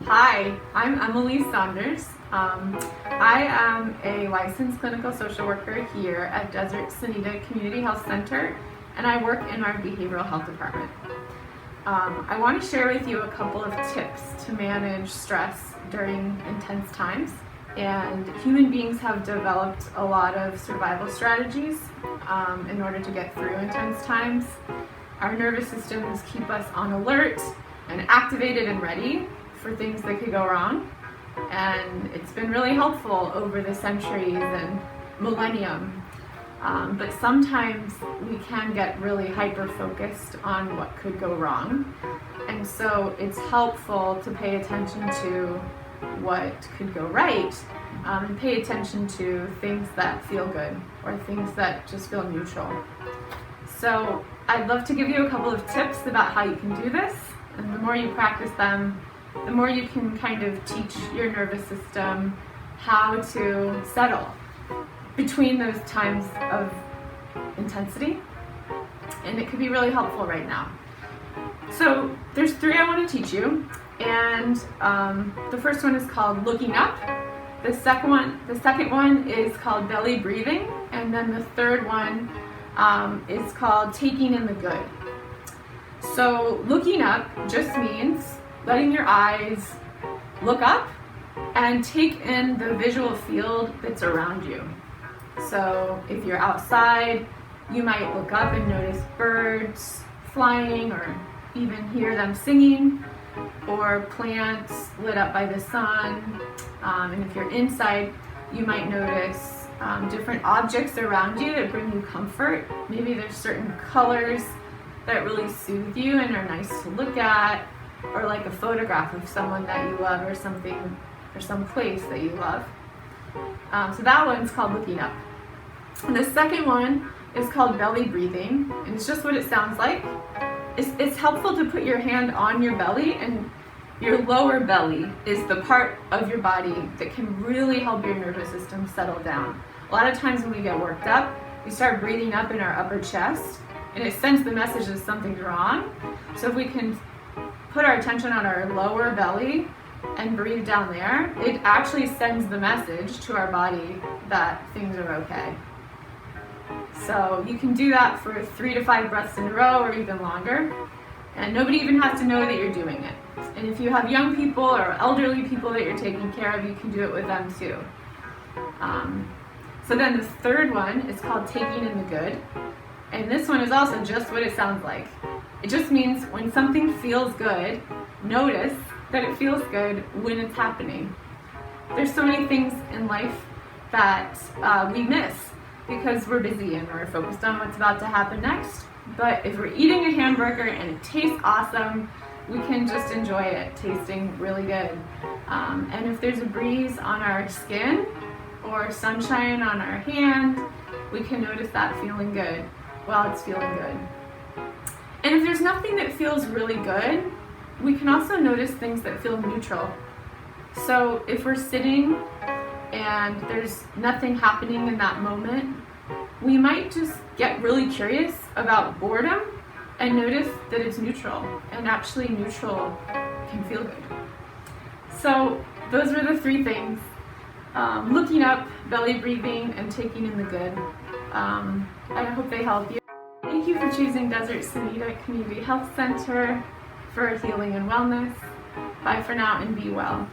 Hi, I'm Emily Saunders. I am a licensed clinical social worker here at Desert Senita Community Health Center, and I work in our behavioral health department. I want to share with you a couple of tips to manage stress during intense times. And human beings have developed a lot of survival strategies in order to get through intense times. Our nervous systems keep us on alert and activated and ready for things that could go wrong. And it's been really helpful over the centuries and millennium. But sometimes we can get really hyper-focused on what could go wrong. And so it's helpful to pay attention to what could go right and pay attention to things that feel good or things that just feel neutral. So I'd love to give you a couple of tips about how you can do this. And the more you practice them, the more you can kind of teach your nervous system how to settle between those times of intensity. And it could be really helpful right now. So there's three I want to teach you. And the first one is called looking up. The second one is called belly breathing. And then the third one is called taking in the good. So looking up just means letting your eyes look up and take in the visual field that's around you. So if you're outside, you might look up and notice birds flying or even hear them singing, or plants lit up by the sun. And if you're inside, you might notice different objects around you that bring you comfort. Maybe there's certain colors that really soothe you and are nice to look at, or like a photograph of someone that you love or something or some place that you love. So that one's called looking up. And the second one is called belly breathing, and it's just what it sounds like. It's helpful to put your hand on your belly, and your lower belly is the part of your body that can really help your nervous system settle down. A lot of times when we get worked up, we start breathing up in our upper chest, and it sends the message that something's wrong. So if we can put our attention on our lower belly and breathe down there, it actually sends the message to our body that things are okay. So you can do that for 3 to 5 breaths in a row or even longer, and nobody even has to know that you're doing it. And if you have young people or elderly people that you're taking care of, you can do it with them too. So then the third one is called taking in the good, and this one is also just what it sounds like. It just means when something feels good, notice that it feels good when it's happening. There's so many things in life that we miss because we're busy and we're focused on what's about to happen next. But if we're eating a hamburger and it tastes awesome, we can just enjoy it tasting really good. And if there's a breeze on our skin or sunshine on our hand, we can notice that feeling good while it's feeling good. And if there's nothing that feels really good, we can also notice things that feel neutral. So if we're sitting and there's nothing happening in that moment, we might just get really curious about boredom and notice that it's neutral, and actually neutral can feel good. So those were the three things: looking up, belly breathing, and taking in the good. I hope they help you. Thank you for choosing Desert Senita Community Health Center for healing and wellness. Bye for now and be well.